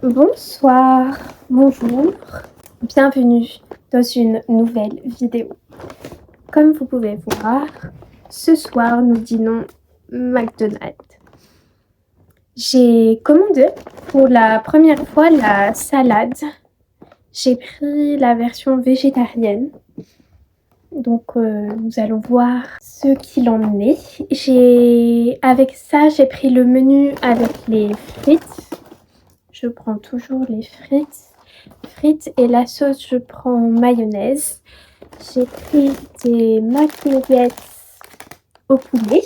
Bonsoir, bonjour, bienvenue dans une nouvelle vidéo. Comme vous pouvez voir, ce soir nous dînons McDonald's. J'ai commandé pour la première fois la salade. J'ai pris la version végétarienne. Donc nous allons voir ce qu'il en est. Avec ça, j'ai pris le menu avec les frites. Je prends toujours les frites et la sauce, je prends mayonnaise. J'ai pris des McNuggets au poulet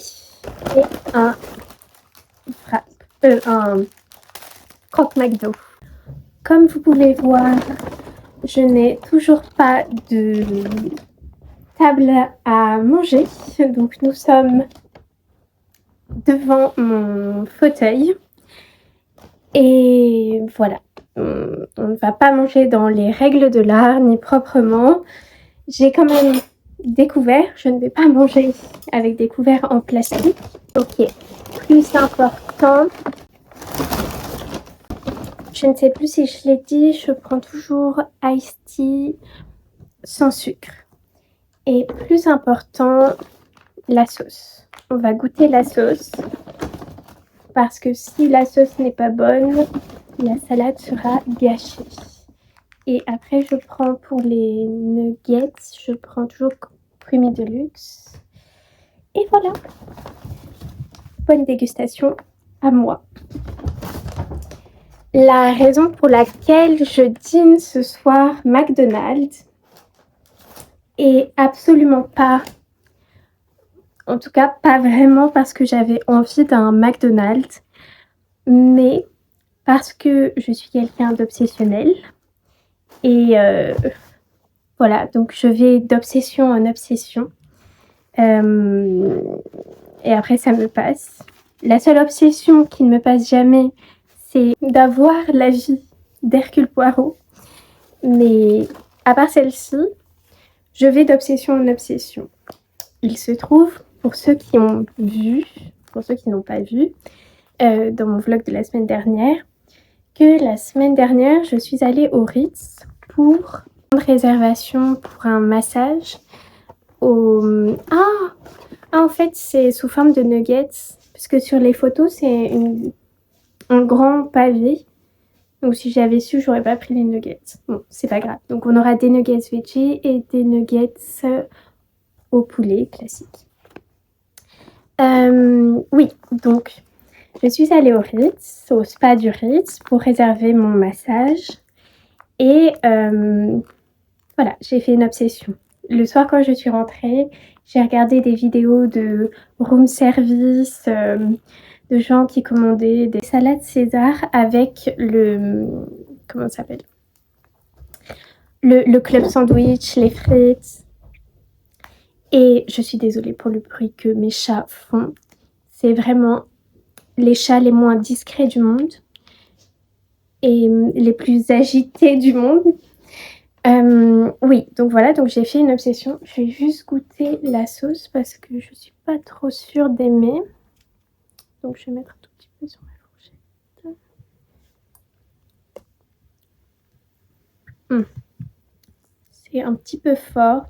et un croque McDo. Comme vous pouvez voir, je n'ai toujours pas de table à manger, donc nous sommes devant mon fauteuil. Et voilà, on ne va pas manger dans les règles de l'art ni proprement. J'ai quand même des couverts, je ne vais pas manger avec des couverts en plastique. Ok, plus important, je ne sais plus si je l'ai dit, je prends toujours iced tea sans sucre. Et plus important, la sauce. On va goûter la sauce parce que si la sauce n'est pas bonne, la salade sera gâchée. Et après, je prends pour les nuggets, je prends toujours Creamy Deluxe. Et voilà. Bonne dégustation à moi. La raison pour laquelle je dîne ce soir McDonald's est absolument pas, en tout cas pas vraiment parce que j'avais envie d'un McDonald's, mais parce que je suis quelqu'un d'obsessionnel. Et voilà, donc je vais d'obsession en obsession. Et après, ça me passe. La seule obsession qui ne me passe jamais, c'est d'avoir la vie d'Hercule Poirot. Mais à part celle-ci, je vais d'obsession en obsession. Il se trouve, pour ceux qui ont vu, pour ceux qui n'ont pas vu, dans mon vlog de la semaine dernière, que la semaine dernière, je suis allée au Ritz pour une réservation pour un massage. En fait, c'est sous forme de nuggets, parce que sur les photos, c'est un grand pavé. Donc, si j'avais su, j'aurais pas pris les nuggets. Bon, c'est pas grave. Donc, on aura des nuggets veggie et des nuggets au poulet classique. Oui, donc, je suis allée au Ritz, au spa du Ritz, pour réserver mon massage. Et voilà, j'ai fait une obsession. Le soir, quand je suis rentrée, j'ai regardé des vidéos de room service, de gens qui commandaient des salades César avec comment ça s'appelle, le club sandwich, les frites. Et je suis désolée pour le bruit que mes chats font. C'est vraiment les chats les moins discrets du monde et les plus agités du monde. Oui, donc voilà, donc j'ai fait une obsession. Je vais juste goûter la sauce parce que je suis pas trop sûre d'aimer. Donc je vais mettre un tout petit peu sur la fourchette. C'est un petit peu fort.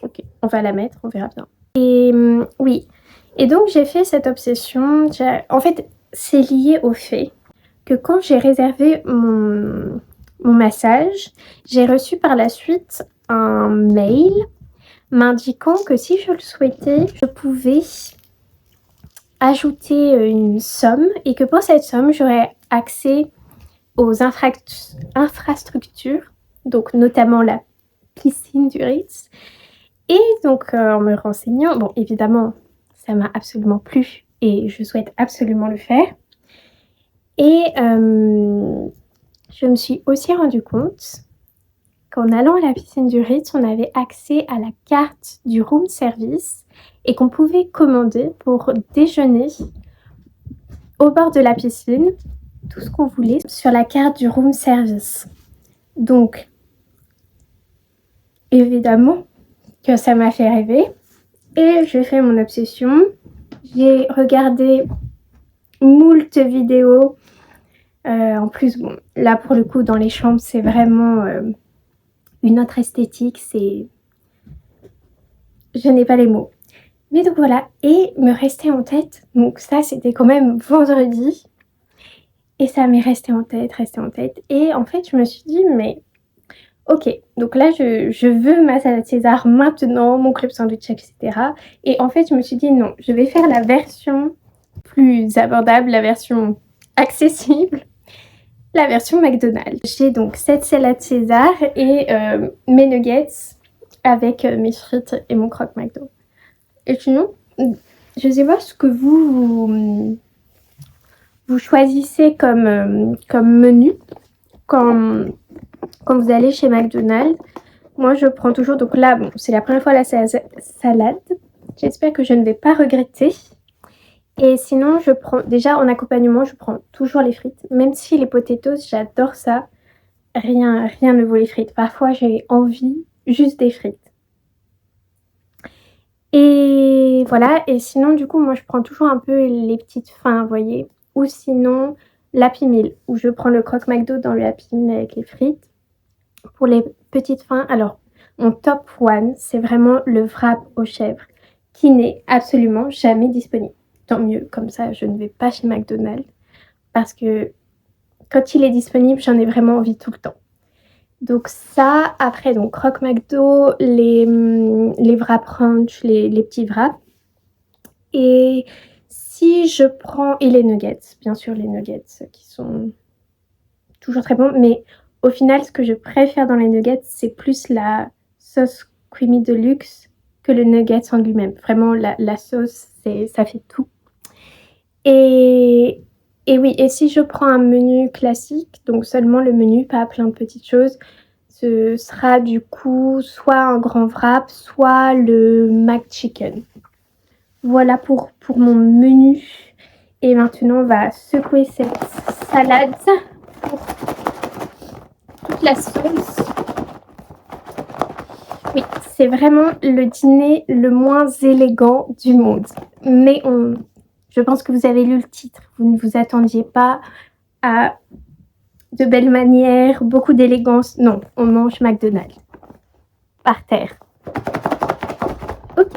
Ok, on va la mettre, on verra bien. Et oui, et donc j'ai fait cette obsession. En fait, c'est lié au fait que quand j'ai réservé mon massage, j'ai reçu par la suite un mail m'indiquant que si je le souhaitais, je pouvais ajouter une somme et que pour cette somme, j'aurais accès aux infrastructures, donc notamment la piscine du Ritz. Et donc en me renseignant, bon évidemment, ça m'a absolument plu et je souhaite absolument le faire. Et je me suis aussi rendu compte qu'en allant à la piscine du Ritz, on avait accès à la carte du room service et qu'on pouvait commander pour déjeuner au bord de la piscine tout ce qu'on voulait sur la carte du room service. Donc, évidemment que ça m'a fait rêver et j'ai fait mon obsession. J'ai regardé moult vidéos En plus, bon, là pour le coup, dans les chambres, c'est vraiment une autre esthétique. Je n'ai pas les mots. Mais donc voilà, et me restait en tête, donc ça c'était quand même vendredi, et ça m'est resté en tête. Et en fait, je me suis dit, mais ok, donc là je veux ma salade César maintenant, mon club sandwich, etc. Et en fait, je me suis dit, non, je vais faire la version plus abordable, la version accessible, la version McDonald's. J'ai donc cette salade César et mes nuggets avec mes frites et mon croque McDo. Et sinon, je sais pas ce que vous choisissez comme menu quand, quand vous allez chez McDonald's. Moi, je prends toujours, donc là, bon, c'est la première fois la salade. J'espère que je ne vais pas regretter. Et sinon, je prends, déjà en accompagnement, je prends toujours les frites. Même si les potatoes, j'adore ça. Rien ne vaut les frites. Parfois, j'ai envie juste des frites. Et voilà, et sinon, du coup, moi, je prends toujours un peu les petites fins, vous voyez. Ou sinon, l'Happy Meal, où je prends le croque McDo dans le Happy Meal avec les frites. Pour les petites fins, alors, mon top one, c'est vraiment le wrap aux chèvres, qui n'est absolument jamais disponible. Tant mieux, comme ça, je ne vais pas chez McDonald's, parce que quand il est disponible, j'en ai vraiment envie tout le temps. Donc ça, après, donc croque McDo, les wraps ranch, les petits wraps. Et si je prends... Et les nuggets, bien sûr, les nuggets qui sont toujours très bons. Mais au final, ce que je préfère dans les nuggets, c'est plus la sauce creamy de luxe que le nugget en lui-même. Vraiment, la sauce, ça fait tout. Et oui, et si je prends un menu classique, donc seulement le menu, pas plein de petites choses, ce sera du coup soit un grand wrap, soit le McChicken. Voilà pour mon menu. Et maintenant, on va secouer cette salade pour toute la sauce. Oui, c'est vraiment le dîner le moins élégant du monde. Mais je pense que vous avez lu le titre. Vous ne vous attendiez pas à de belles manières, beaucoup d'élégance. Non, on mange McDonald's. Par terre. Ok.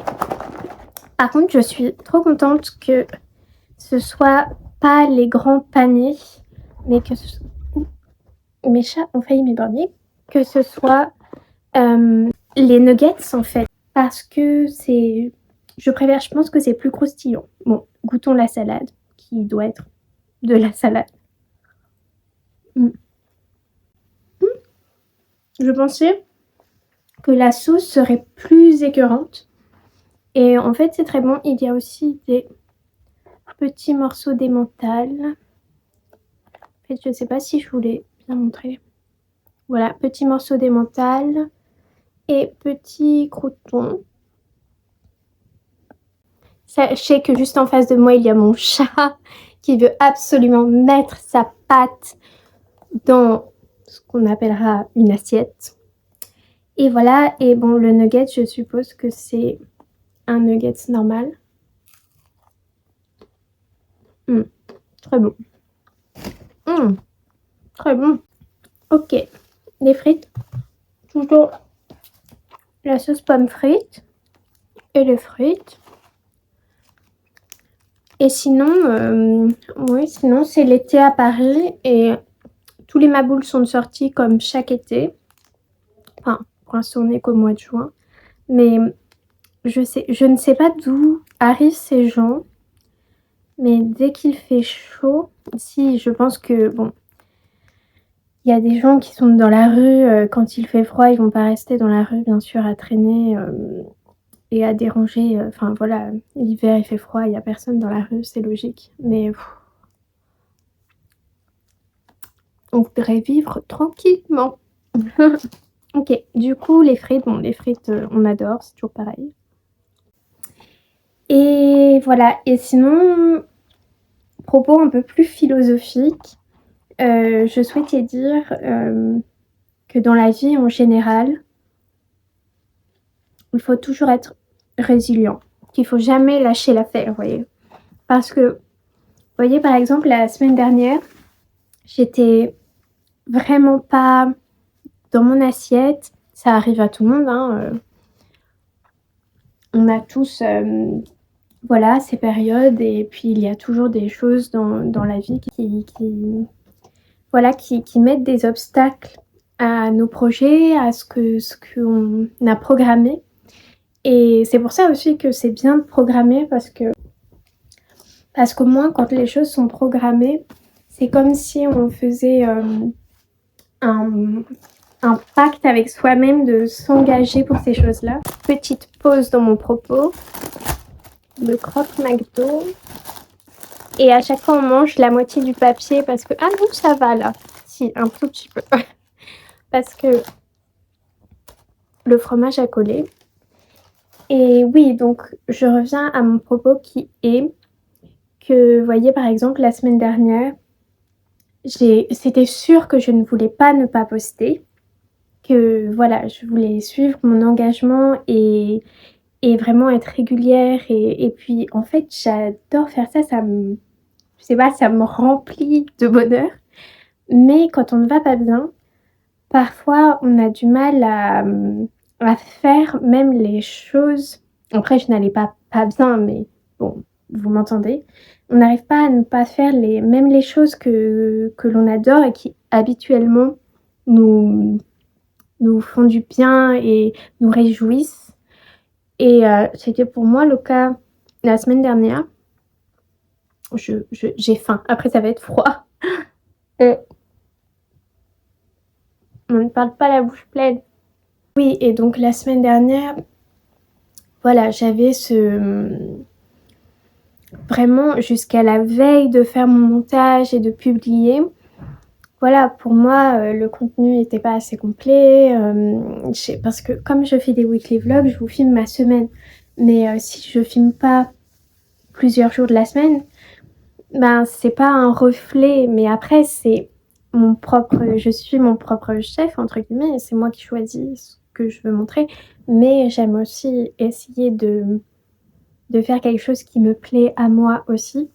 Par contre, je suis trop contente que ce soit pas les grands paniers, mais que mes chats ont failli m'éborgner, que ce soit les nuggets en fait, parce que je pense que c'est plus croustillant. Bon, goûtons la salade, qui doit être de la salade. Je pensais que la sauce serait plus écœurante. Et en fait, c'est très bon. Il y a aussi des petits morceaux d'emmental. En fait, je ne sais pas si je vous l'ai bien montré. Voilà, petits morceaux d'emmental et petits croûtons. Sachez que juste en face de moi, il y a mon chat qui veut absolument mettre sa patte dans ce qu'on appellera une assiette. Et voilà, et bon, le nugget, je suppose que c'est un nugget normal. Très bon. Très bon. Ok, les frites. Toujours la sauce pomme frite et les frites. Et sinon, oui, sinon c'est l'été à Paris et tous les maboules sont sortis comme chaque été. Enfin, pour l'instant on est qu'au mois de juin. Mais je ne sais pas d'où arrivent ces gens. Mais dès qu'il fait chaud, si je pense que bon, il y a des gens qui sont dans la rue quand il fait froid, ils vont pas rester dans la rue bien sûr à traîner et à déranger. Enfin voilà, l'hiver il fait froid, il y a personne dans la rue, c'est logique. Mais on voudrait vivre tranquillement. Ok, du coup les frites, bon les frites on adore, c'est toujours pareil. Et voilà, et sinon, propos un peu plus philosophiques, je souhaitais dire que dans la vie en général, il faut toujours être résilient, qu'il faut jamais lâcher l'affaire, vous voyez. Parce que, vous voyez, par exemple, la semaine dernière, j'étais vraiment pas dans mon assiette. Ça arrive à tout le monde, hein, on a tous, voilà, ces périodes et puis il y a toujours des choses dans la vie qui mettent des obstacles à nos projets, à ce qu'on a programmé et c'est pour ça aussi que c'est bien de programmer parce qu'au moins quand les choses sont programmées, c'est comme si on faisait, un un pacte avec soi-même de s'engager pour ces choses-là. Petite pause dans mon propos, le croque McDo et à chaque fois on mange la moitié du papier parce que ah non ça va là, si un tout petit peu parce que le fromage a collé. Et oui, donc je reviens à mon propos qui est que, vous voyez, par exemple, la semaine dernière, c'était sûr que je ne voulais pas ne pas poster, que voilà, je voulais suivre mon engagement et vraiment être régulière. Et puis, en fait, j'adore faire ça, je sais pas, ça me remplit de bonheur. Mais quand on ne va pas bien, parfois, on a du mal à faire même les choses. Après, je n'allais pas bien, mais bon, vous m'entendez. On n'arrive pas à ne pas faire même les choses que l'on adore et qui habituellement nous, nous font du bien et nous réjouissent. Et c'était pour moi le cas la semaine dernière. J'ai faim. Après, ça va être froid. Et on ne parle pas la bouche pleine. Oui, et donc la semaine dernière, voilà, j'avais vraiment jusqu'à la veille de faire mon montage et de publier. Voilà, pour moi, le contenu n'était pas assez complet. Parce que comme je fais des weekly vlogs, je vous filme ma semaine. Mais si je filme pas plusieurs jours de la semaine, ben c'est pas un reflet. Mais après, je suis mon propre chef, entre guillemets. C'est moi qui choisis ce que je veux montrer. Mais j'aime aussi essayer de faire quelque chose qui me plaît à moi aussi.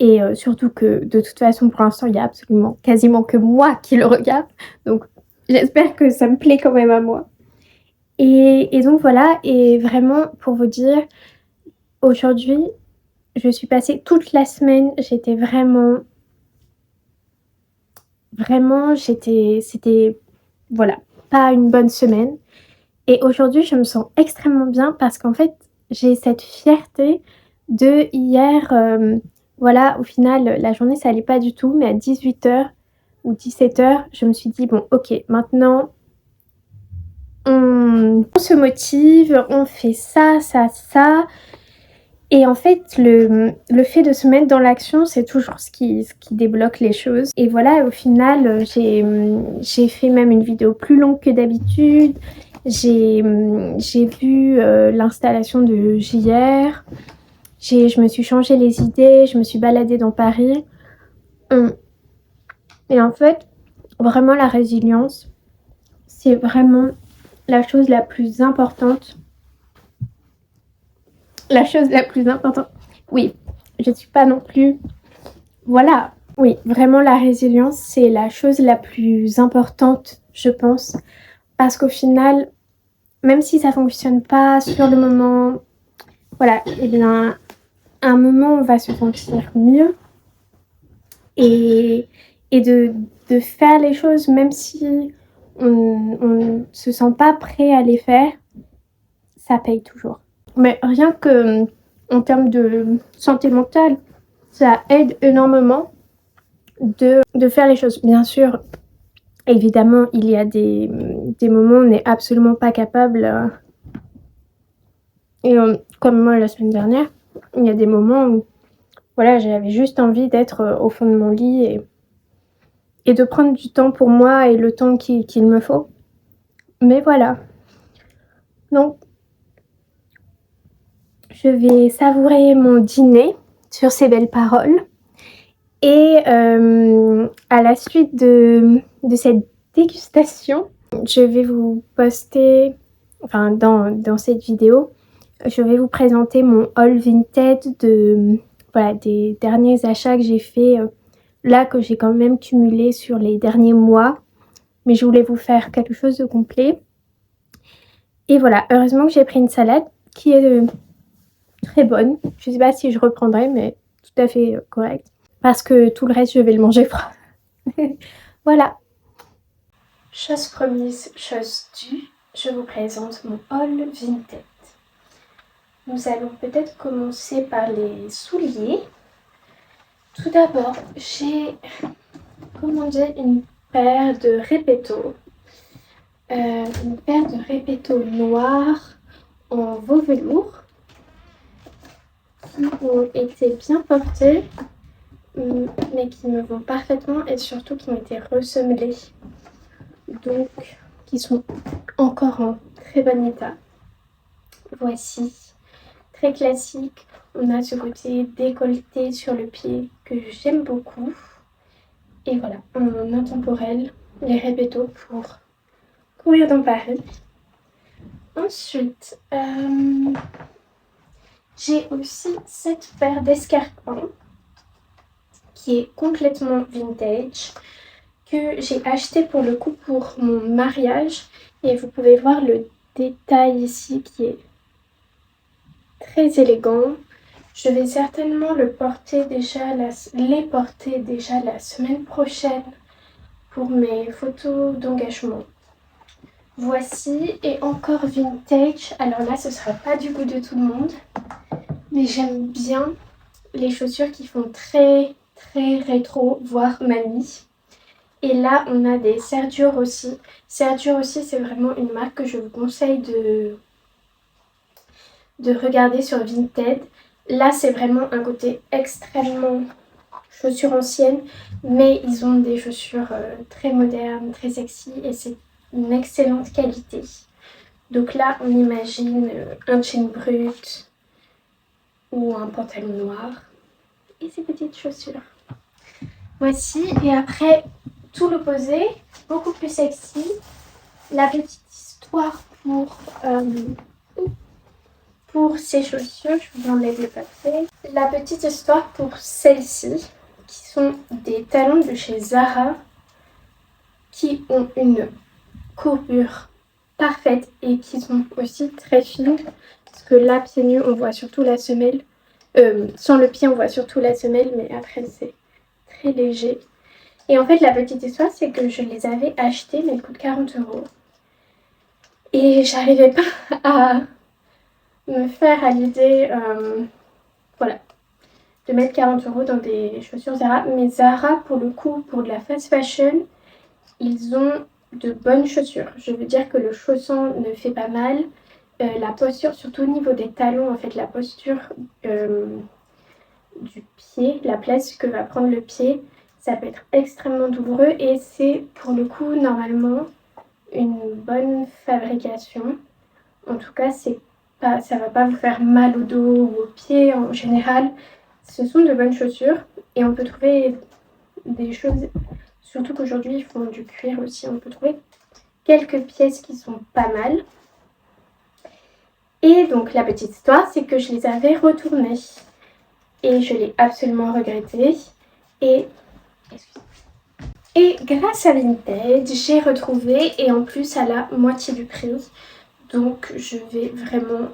Et surtout que de toute façon, pour l'instant, il y a absolument quasiment que moi qui le regarde. Donc j'espère que ça me plaît quand même à moi. Et donc voilà, et vraiment pour vous dire, aujourd'hui, je suis passée toute la semaine, j'étais vraiment, c'était, voilà, pas une bonne semaine. Et aujourd'hui, je me sens extrêmement bien parce qu'en fait, j'ai cette fierté de hier, voilà, au final, la journée, ça allait pas du tout, mais à 18h ou 17h, je me suis dit: «Bon, OK, maintenant, on se motive, on fait ça, ça, ça». Et en fait, le fait de se mettre dans l'action, c'est toujours ce qui débloque les choses. Et voilà, au final, j'ai fait même une vidéo plus longue que d'habitude. J'ai vu l'installation de JR. Je me suis changé les idées, je me suis baladée dans Paris. Et en fait, vraiment la résilience, c'est vraiment la chose la plus importante. La chose la plus importante. Oui, je ne suis pas non plus... Voilà, oui, vraiment la résilience, c'est la chose la plus importante, je pense. Parce qu'au final, même si ça ne fonctionne pas sur le moment, voilà, eh bien, à un moment, on va se sentir mieux. Et de faire les choses, même si on ne se sent pas prêt à les faire, ça paye toujours. Mais rien que en termes de santé mentale, ça aide énormément de faire les choses. Bien sûr, évidemment, il y a des moments où on n'est absolument pas capable. Et comme moi la semaine dernière, il y a des moments où voilà, j'avais juste envie d'être au fond de mon lit et de prendre du temps pour moi et le temps qu'il me faut. Mais voilà. Donc, je vais savourer mon dîner sur ces belles paroles. Et à la suite de cette dégustation, je vais vous poster, enfin dans cette vidéo, je vais vous présenter mon haul Vinted voilà, des derniers achats que j'ai fait là que j'ai quand même cumulé sur les derniers mois, mais je voulais vous faire quelque chose de complet. Et voilà, heureusement que j'ai pris une salade qui est très bonne. Je sais pas si je reprendrai, mais tout à fait correcte. Parce que tout le reste, je vais le manger froid. Voilà. Chose promise, chose due, je vous présente mon haul Vinted. Nous allons peut-être commencer par les souliers. Tout d'abord, j'ai commandé une paire de Repetto. Une paire de Repetto noirs en veau velours qui ont été bien portés, mais qui me vont parfaitement et surtout qui ont été ressemelés. Donc, qui sont encore en très bon état. Voici, très classique. On a ce côté décolleté sur le pied que j'aime beaucoup. Et voilà, en intemporel, les Repetto pour courir dans Paris. Ensuite, j'ai aussi cette paire d'escarpins qui est complètement vintage, que j'ai acheté pour le coup pour mon mariage. Et vous pouvez voir le détail ici qui est très élégant. Je vais certainement les porter déjà la semaine prochaine pour mes photos d'engagement. Voici, et encore vintage. Alors là, ce sera pas du goût de tout le monde, mais j'aime bien les chaussures qui font très très rétro, voire mamie. Et là, on a des Sergio Rossi. Sergio Rossi, c'est vraiment une marque que je vous conseille de regarder sur Vinted. Là, c'est vraiment un côté extrêmement chaussures anciennes, mais ils ont des chaussures très modernes, très sexy, et c'est une excellente qualité. Donc là, on imagine un jean brut ou un pantalon noir et ces petites chaussures. Voici, et après, tout l'opposé, beaucoup plus sexy. La petite histoire pour ces chaussures, je vous enlève le papier. La petite histoire pour celles-ci, qui sont des talons de chez Zara, qui ont une courbure parfaite et qui sont aussi très fines. Parce que là, pieds nus, on voit surtout la semelle. Sans le pied, on voit surtout la semelle, mais après, c'est très léger. Et en fait, la petite histoire, c'est que je les avais achetés, mais ils coûtent 40 €. Et j'arrivais pas à me faire à l'idée, voilà, de mettre 40 € dans des chaussures Zara. Mais Zara, pour le coup, pour de la fast fashion, ils ont de bonnes chaussures. Je veux dire que le chausson ne fait pas mal. La posture, surtout au niveau des talons, en fait, la posture du pied, la place que va prendre le pied, ça peut être extrêmement douloureux. Et c'est, pour le coup, normalement, une bonne fabrication. En tout cas, ça va pas vous faire mal au dos ou aux pieds en général. Ce sont de bonnes chaussures et on peut trouver des choses, surtout qu'aujourd'hui ils font du cuir aussi, on peut trouver quelques pièces qui sont pas mal. Et donc la petite histoire, c'est que je les avais retournées et je l'ai absolument regretté. Et grâce à Vinted, j'ai retrouvé, et en plus à la moitié du prix. Donc je vais vraiment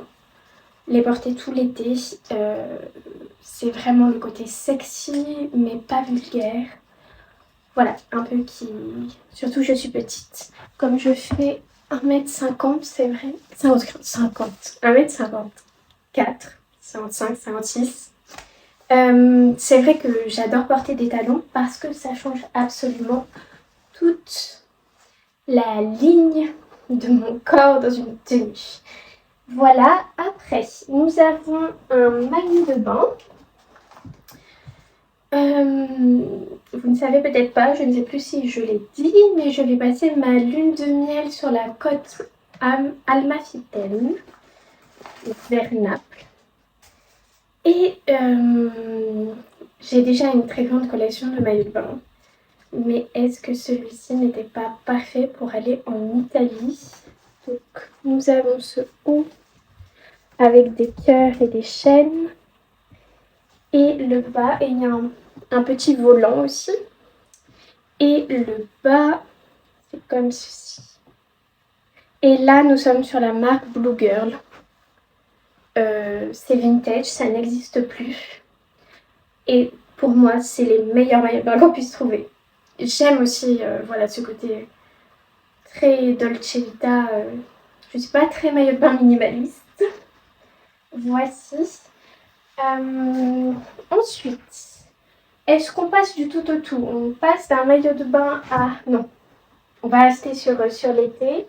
les porter tout l'été. C'est vraiment le côté sexy mais pas vulgaire. Voilà, un peu qui... Surtout je suis petite. Comme je fais 1m50, c'est vrai. 50, 1m54, 55, 56. C'est vrai que j'adore porter des talons parce que ça change absolument toute la ligne de mon corps dans une tenue. Voilà, après, nous avons un maillot de bain. Vous ne savez peut-être pas, je ne sais plus si je l'ai dit, mais je vais passer ma lune de miel sur la côte Amalfitane, vers Naples. Et j'ai déjà une très grande collection de maillots de bain. Mais est-ce que celui-ci n'était pas parfait pour aller en Italie? Donc, nous avons ce haut avec des cœurs et des chaînes. Et le bas, et il y a un petit volant aussi. Et le bas, c'est comme ceci. Et là, nous sommes sur la marque Blue Girl. C'est vintage, ça n'existe plus. Et pour moi, c'est les meilleurs maillots de bain qu'on puisse trouver. J'aime aussi voilà, ce côté très Dolce Vita. Je ne suis pas très maillot de bain minimaliste. Voici. Ensuite, est-ce qu'on passe du tout au tout? On passe d'un maillot de bain à... Non. On va rester sur l'été.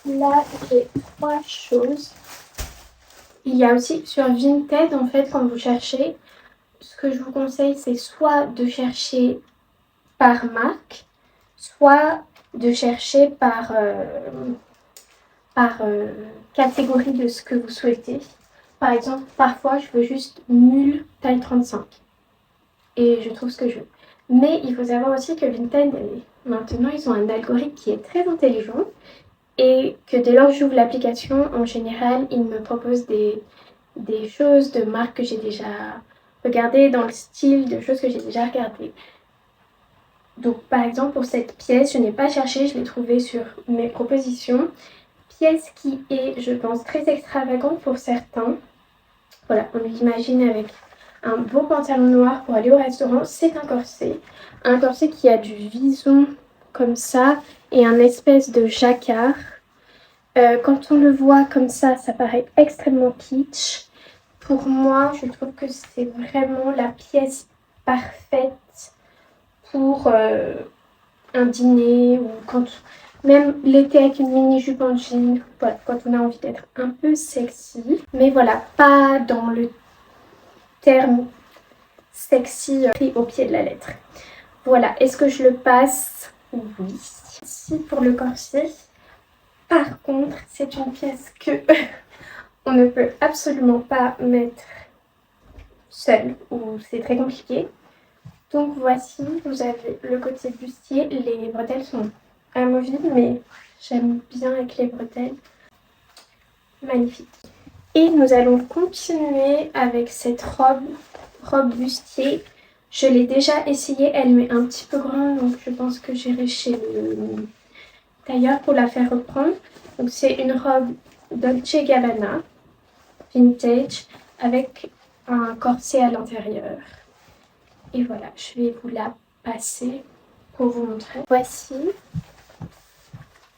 Là, j'ai 3 choses. Il y a aussi sur Vinted, en fait, quand vous cherchez, ce que je vous conseille, c'est soit de chercher par marque, soit de chercher par catégorie de ce que vous souhaitez. Par exemple, parfois, je veux juste mule taille 35 et je trouve ce que je veux. Mais il faut savoir aussi que Vinted, maintenant, ils ont un algorithme qui est très intelligent et que dès lors que j'ouvre l'application, en général, ils me proposent des choses de marques que j'ai déjà regardées, dans le style de choses que j'ai déjà regardées. Donc, par exemple, pour cette pièce, je n'ai pas cherché, je l'ai trouvée sur mes propositions. Pièce qui est, je pense, très extravagante pour certains. Voilà, on l'imagine avec un beau pantalon noir pour aller au restaurant. C'est un corset. Un corset qui a du vison comme ça et un espèce de jacquard. Quand on le voit comme ça paraît extrêmement kitsch. Pour moi, je trouve que c'est vraiment la pièce parfaite pour un dîner ou quand même l'été avec une mini-jupe en jean, voilà, quand on a envie d'être un peu sexy. Mais voilà, pas dans le terme sexy pris au pied de la lettre. Voilà, est-ce que je le passe? Oui. Si pour le corset, par contre, c'est une pièce que on ne peut absolument pas mettre seule ou c'est très compliqué. Donc voici, vous avez le côté bustier, les bretelles sont amovibles mais j'aime bien avec les bretelles. Magnifique. Et nous allons continuer avec cette robe bustier. Je l'ai déjà essayée, elle m'est un petit peu grande donc je pense que j'irai chez le tailleur pour la faire reprendre. Donc c'est une robe Dolce Gabbana vintage avec un corset à l'intérieur. Et voilà, je vais vous la passer pour vous montrer. Voici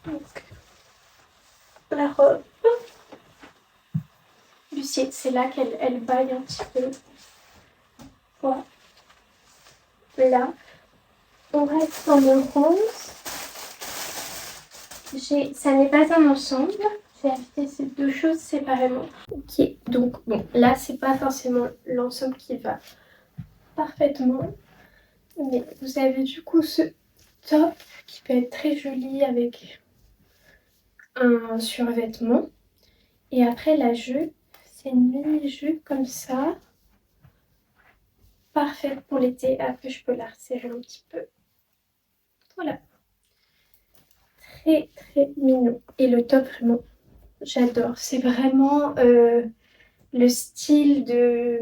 donc la robe bustier. C'est là qu'elle baille un petit peu. Voilà. Là, on reste dans le rose. Ça n'est pas un ensemble. J'ai acheté ces deux choses séparément. Ok, donc bon, là c'est pas forcément l'ensemble qui va parfaitement. Mais vous avez du coup ce top qui peut être très joli avec un survêtement. Et après la jupe, c'est une mini-jupe comme ça. Parfaite pour l'été. Après je peux la resserrer un petit peu. Voilà. Très très mignon. Et le top vraiment, j'adore. C'est vraiment le style de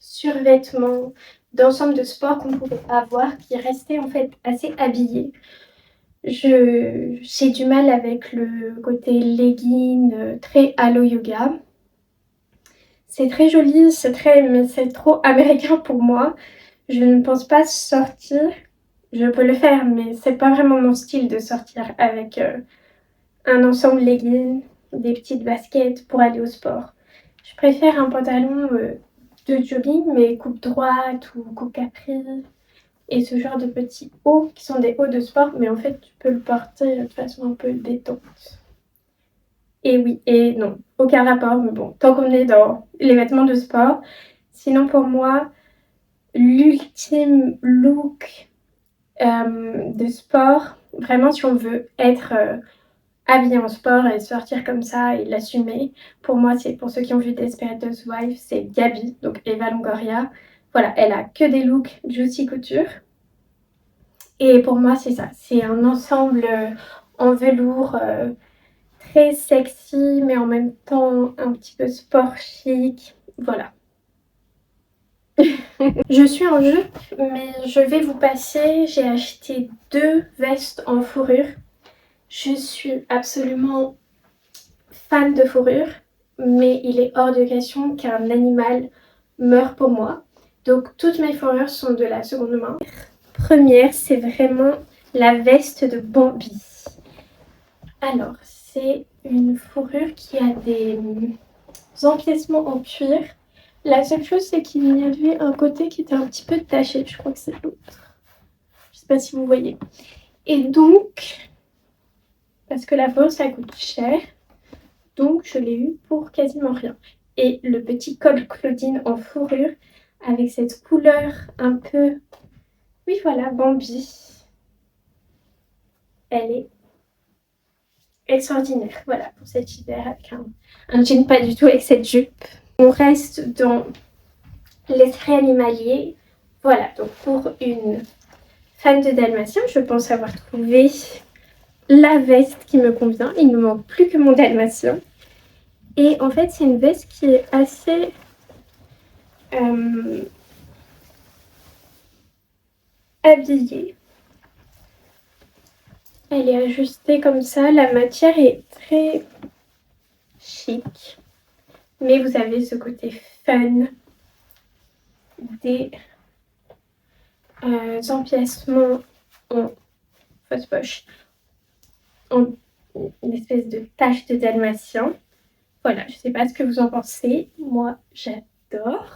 survêtement, d'ensemble de sport qu'on pouvait avoir qui restait en fait assez habillé. J'ai du mal avec le côté legging très halo yoga. C'est très joli, mais c'est trop américain pour moi. Je ne pense pas sortir. Je peux le faire, mais c'est pas vraiment mon style de sortir avec un ensemble legging, des petites baskets pour aller au sport. Je préfère un pantalon de jogging, mais coupe droite ou coupe capri. Et ce genre de petits hauts qui sont des hauts de sport, mais en fait, tu peux le porter de façon un peu détente. Et oui, et non, aucun rapport, mais bon, tant qu'on est dans les vêtements de sport. Sinon, pour moi, l'ultime look de sport, vraiment, si on veut être habillé en sport et sortir comme ça et l'assumer, pour moi, c'est pour ceux qui ont vu Desperate Housewives, c'est Gabi, donc Eva Longoria. Voilà, elle a que des looks Juicy Couture. Et pour moi, c'est ça. C'est un ensemble en velours très sexy, mais en même temps un petit peu sport chic. Voilà. Je suis en jupe, mais je vais vous passer. J'ai acheté 2 vestes en fourrure. Je suis absolument fan de fourrure, mais il est hors de question qu'un animal meure pour moi. Donc toutes mes fourrures sont de la seconde main. Première, c'est vraiment la veste de Bambi. Alors, c'est une fourrure qui a des empiècements en cuir. La seule chose, c'est qu'il y avait un côté qui était un petit peu taché. Je crois que c'est l'autre. Je sais pas si vous voyez. Et donc, parce que la fourrure, ça coûte cher, donc je l'ai eu pour quasiment rien. Et le petit col Claudine en fourrure, avec cette couleur un peu... Oui, voilà, Bambi. Elle est extraordinaire. Voilà, pour cet hiver, avec un jean pas du tout avec cette jupe. On reste dans l'esprit animalier. Voilà, donc pour une fan de dalmatien, je pense avoir trouvé la veste qui me convient. Il ne me manque plus que mon dalmatien. Et en fait, c'est une veste qui est assez habillée. Elle est ajustée comme ça. La matière est très chic. Mais vous avez ce côté fun des empiècements en fausse poche, en une espèce de tache de dalmatien. Voilà, je sais pas ce que vous en pensez. Moi, j'adore.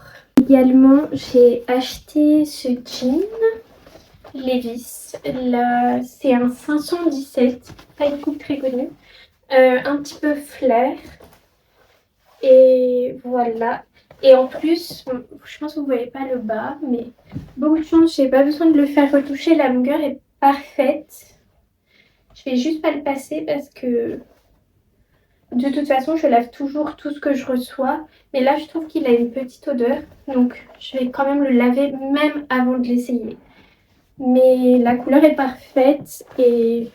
Également, j'ai acheté ce jean Levi's. Là, c'est un 517, pas une coupe très connue. Un petit peu flair. Et voilà. Et en plus, je pense que vous voyez pas le bas, mais beaucoup de chance, j'ai pas besoin de le faire retoucher. La longueur est parfaite. Je vais juste pas le passer parce que de toute façon, je lave toujours tout ce que je reçois. Mais là, je trouve qu'il a une petite odeur. Donc, je vais quand même le laver même avant de l'essayer. Mais la couleur est parfaite et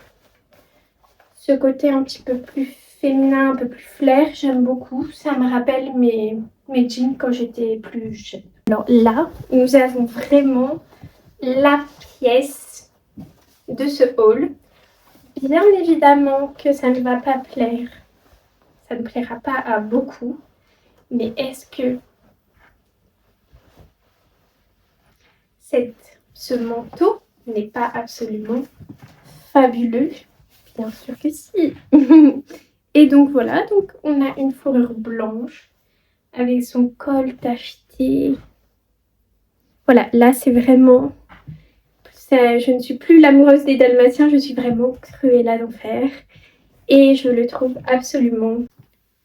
ce côté un petit peu plus féminin, un peu plus flair, j'aime beaucoup. Ça me rappelle mes jeans quand j'étais plus jeune. Alors là, nous avons vraiment la pièce de ce haul. Bien évidemment que ça ne va pas plaire. Ça ne plaira pas à beaucoup. Mais est-ce que ce manteau n'est pas absolument fabuleux? Bien sûr que si. Et donc voilà, donc on a une fourrure blanche avec son col tacheté. Voilà, là c'est vraiment... Ça, je ne suis plus l'amoureuse des dalmatiens, je suis vraiment Cruella d'enfer. Et je le trouve absolument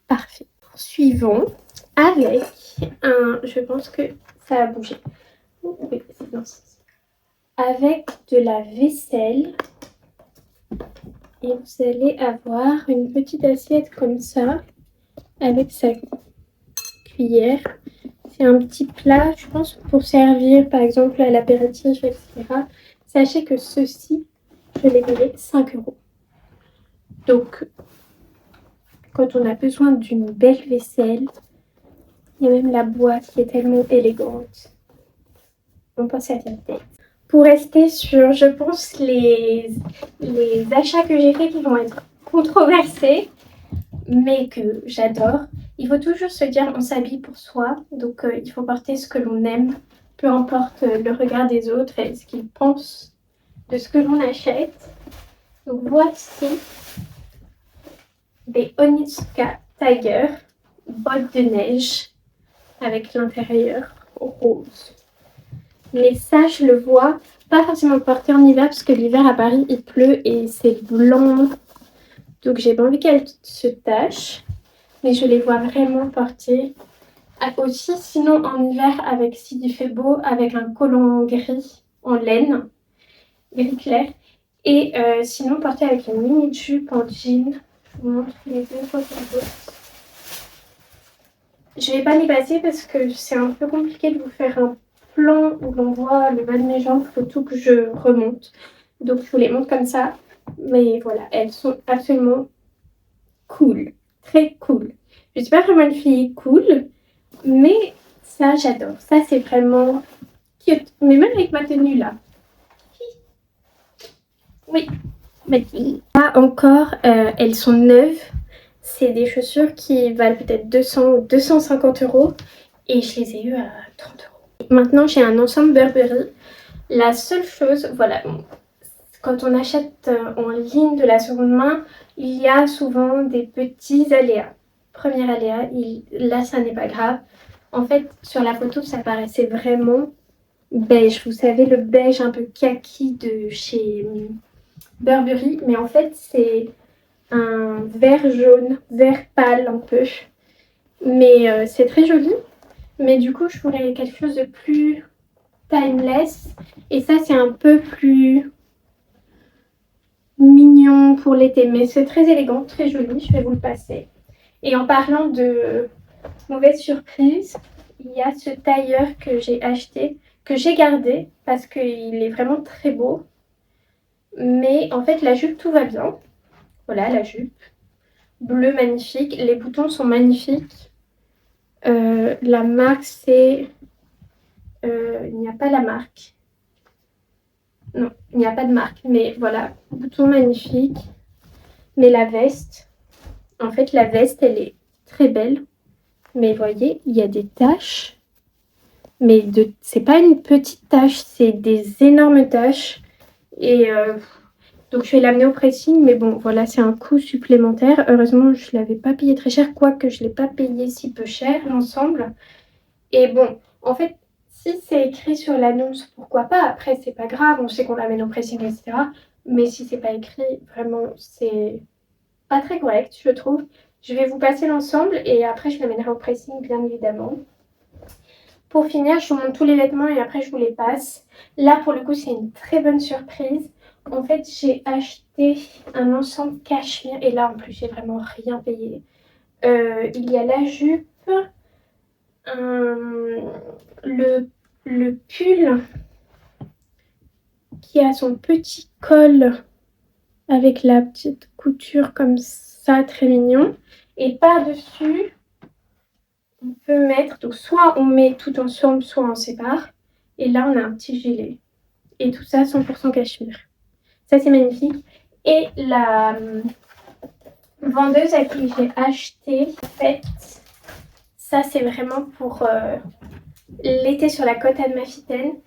parfait. Suivons avec un... Je pense que ça a bougé. Oui, c'est dans ce sens. Avec de la vaisselle. Et vous allez avoir une petite assiette comme ça, avec sa cuillère. C'est un petit plat, je pense, pour servir par exemple à l'apéritif, etc. Sachez que ceci, je l'ai payé 5 €. Donc, quand on a besoin d'une belle vaisselle, il y a même la boîte qui est tellement élégante. On pense à Vinted. Pour rester sur, je pense, les achats que j'ai faits qui vont être controversés, mais que j'adore. Il faut toujours se dire on s'habille pour soi, donc il faut porter ce que l'on aime, peu importe le regard des autres et ce qu'ils pensent de ce que l'on achète. Donc voici des Onitsuka Tiger, bottes de neige avec l'intérieur rose. Mais ça, je le vois pas forcément porter en hiver parce que l'hiver à Paris il pleut et c'est blanc. Donc j'ai pas envie qu'elle se tache. Mais je les vois vraiment porter aussi, sinon en hiver, avec s'il y fait beau, avec un collant gris en laine, gris clair. Et sinon porter avec une mini jupe en jean. Je vous montre les deux photos. Je vais pas les passer parce que c'est un peu compliqué de vous faire un plan où l'on voit le bas de mes jambes. Il faut tout que je remonte. Donc je vous les montre comme ça. Mais voilà, elles sont absolument cool. Très cool. Je suis pas vraiment une fille cool, mais Ça, j'adore. Ça, c'est vraiment cute. Mais même avec ma tenue là. Oui. Là encore, elles sont neuves. C'est des chaussures qui valent peut-être 200 ou 250 euros. Et je les ai eues à 30 euros. Maintenant, j'ai un ensemble Burberry. La seule chose, voilà, quand on achète en ligne de la seconde main, il y a souvent des petits aléas. Premier aléa, là ça n'est pas grave. En fait, sur la photo, ça paraissait vraiment beige. Vous savez, le beige un peu kaki de chez Burberry. Mais en fait, c'est un vert jaune, vert pâle un peu. Mais c'est très joli. Mais du coup, je voulais quelque chose de plus timeless. Et ça, c'est un peu plus mignon pour l'été. Mais c'est très élégant, très joli. Je vais vous le passer. Et en parlant de mauvaise surprise, il y a ce tailleur que j'ai acheté, que j'ai gardé parce qu'il est vraiment très beau. Mais en fait, la jupe, tout va bien. Voilà, la jupe. Bleu magnifique. Les boutons sont magnifiques. La marque, c'est... il n'y a pas la marque. Non, il n'y a pas de marque. Mais voilà, boutons magnifiques. Mais la veste, en fait, la veste, elle est très belle. Mais voyez, il y a des taches. Mais c'est pas une petite tache, c'est des énormes taches. Et donc je vais l'amener au pressing. Mais bon, voilà, c'est un coût supplémentaire. Heureusement, je ne l'avais pas payé très cher. Quoique je ne l'ai pas payé si peu cher, l'ensemble. Et bon, en fait, si c'est écrit sur l'annonce, pourquoi pas. Après, c'est pas grave. On sait qu'on l'amène au pressing, etc. Mais si c'est pas écrit, vraiment, c'est pas très correct, je trouve. Je vais vous passer l'ensemble et après, je l'amènerai au pressing, bien évidemment. Pour finir, je vous montre tous les vêtements et après je vous les passe. Là, pour le coup, c'est une très bonne surprise. En fait, j'ai acheté un ensemble cachemire et là, en plus, j'ai vraiment rien payé. Il y a la jupe, le pull qui a son petit col avec la petite couture comme ça, très mignon. Et par-dessus, on peut mettre, donc soit on met tout ensemble, soit on sépare. Et là, on a un petit gilet. Et tout ça, 100% cachemire. Ça, c'est magnifique. Et la vendeuse à qui j'ai acheté, en fait, ça, c'est vraiment pour l'été sur la côte Almafitaine.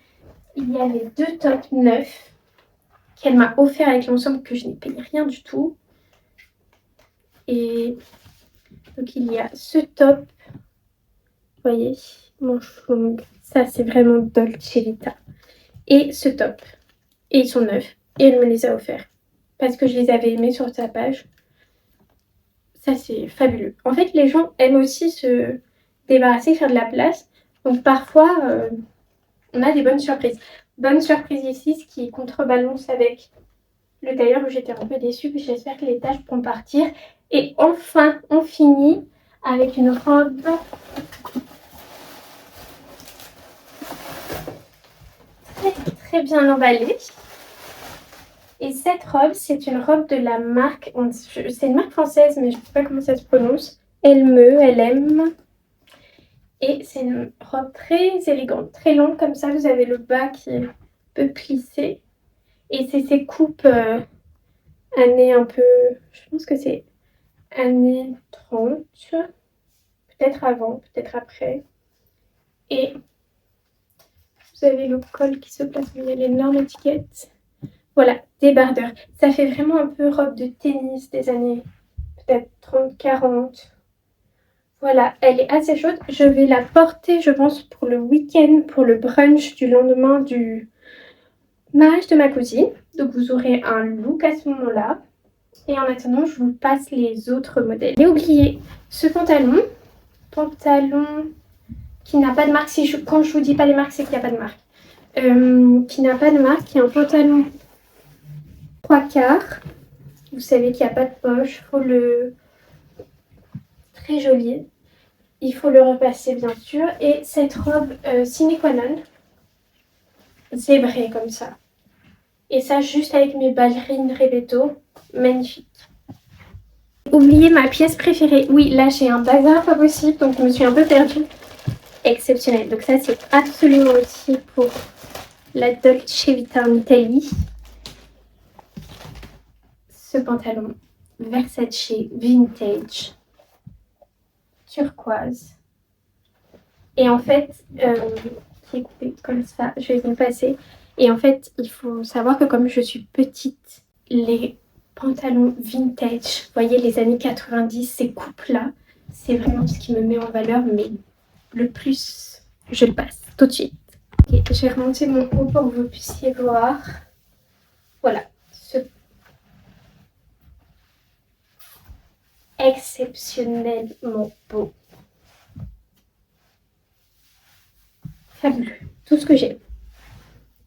Il y avait 2 tops neufs qu'elle m'a offert avec l'ensemble que je n'ai payé rien du tout. Et donc, il y a ce top. Vous voyez, manche longue. Ça, c'est vraiment Dolce Vita. Et ce top. Et ils sont neufs. Et elle me les a offerts. Parce que je les avais aimés sur sa page. Ça, c'est fabuleux. En fait, les gens aiment aussi se débarrasser, faire de la place. Donc, parfois, on a des bonnes surprises. Bonne surprise ici, ce qui contrebalance avec le tailleur où j'étais un peu déçue. J'espère que les tâches pourront partir. Et enfin, on finit avec une robe très, très bien emballée. Et cette robe, c'est une robe de la marque, c'est une marque française, mais je ne sais pas comment ça se prononce. Elle aime. Et c'est une robe très élégante, très longue comme ça. Vous avez le bas qui peut plisser. Et c'est ces coupes années un peu, je pense que c'est années 30. Peut-être avant, peut-être après. Et vous avez le col qui se place, il y a l'énorme étiquette. Voilà, débardeur. Ça fait vraiment un peu robe de tennis des années peut-être 30, 40. Voilà, elle est assez chaude. Je vais la porter, je pense, pour le week-end, pour le brunch du lendemain du mariage de ma cousine. Donc vous aurez un look à ce moment-là. Et en attendant, je vous passe les autres modèles. J'ai oublié ce pantalon. Pantalon qui n'a pas de marque. Quand je vous dis pas les marques, c'est qu'il n'y a pas de marque. Qui n'a pas de marque, qui est un pantalon 3/4. Vous savez qu'il n'y a pas de poche. Faut le... Très joli. Il faut le repasser bien sûr. Et cette robe sine qua non. Zébrée comme ça. Et ça juste avec mes ballerines Rebetto. Magnifique. Oubliez ma pièce préférée. Oui, là j'ai un bazar pas possible, donc je me suis un peu perdue. exceptionnel. Donc ça, c'est absolument aussi pour la Dolce Vita en Italie. Ce pantalon Versace vintage turquoise. Et en fait, qui est coupé comme ça, je vais vous le passer. Et en fait, il faut savoir que comme je suis petite, les pantalons vintage, vous voyez les années 90, ces coupes-là, c'est vraiment ce qui me met en valeur, mais le plus, je le passe tout de suite. Ok, je vais remonter mon haut pour que vous puissiez voir. Voilà, ce exceptionnellement beau. Fabuleux, tout ce que j'ai.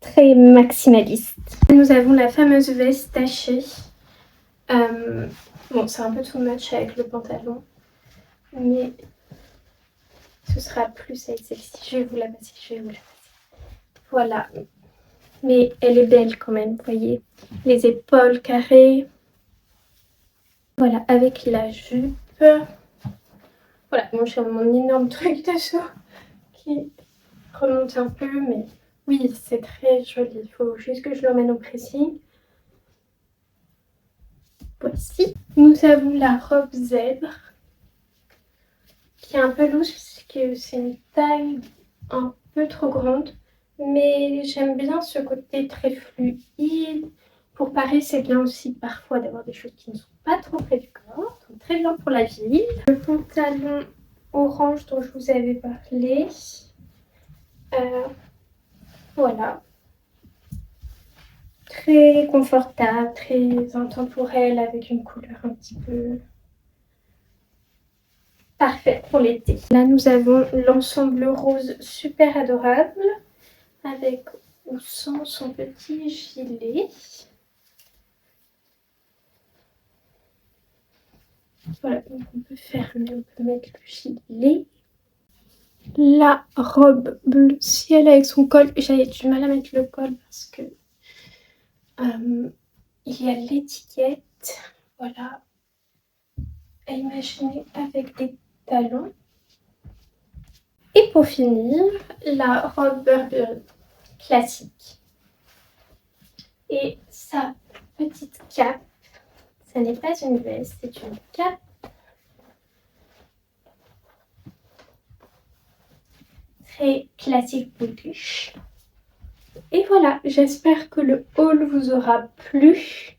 Très maximaliste. Nous avons la fameuse veste tachée. Bon, c'est un peu too much avec le pantalon, mais ce sera plus avec celle-ci. Je vais vous la passer, je vais vous la passer. Voilà. Mais elle est belle quand même, vous voyez. Les épaules carrées. Voilà, avec la jupe. Voilà, moi j'ai mon énorme truc de chaud qui remonte un peu, mais oui, c'est très joli. Il faut juste que je l'emmène au pressing. Voici. Nous avons la robe zèbre qui est un peu loose parce que c'est une taille un peu trop grande. Mais j'aime bien ce côté très fluide. Pour Paris, c'est bien aussi parfois d'avoir des choses qui ne sont pas trop près du corps. Donc très bien pour la ville. Le pantalon orange dont je vous avais parlé. Voilà. Très confortable, très intemporel avec une couleur un petit peu parfaite pour l'été. Là, nous avons l'ensemble rose super adorable avec ou sans son petit gilet. Voilà, donc on peut fermer, on peut mettre le gilet. La robe bleu ciel avec son col. J'avais du mal à mettre le col parce que il y a l'étiquette. Voilà. À imaginer avec des talons. Et pour finir, la robe Burberry classique. Et sa petite cape. Ça n'est pas une veste, c'est une cape. Très classique British. Et voilà, j'espère que le haul vous aura plu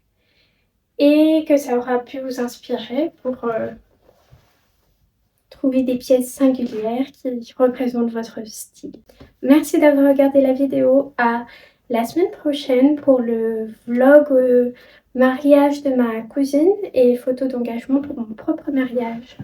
et que ça aura pu vous inspirer pour trouver des pièces singulières qui représentent votre style. Merci d'avoir regardé la vidéo. À la semaine prochaine pour le vlog mariage de ma cousine et photo d'engagement pour mon propre mariage.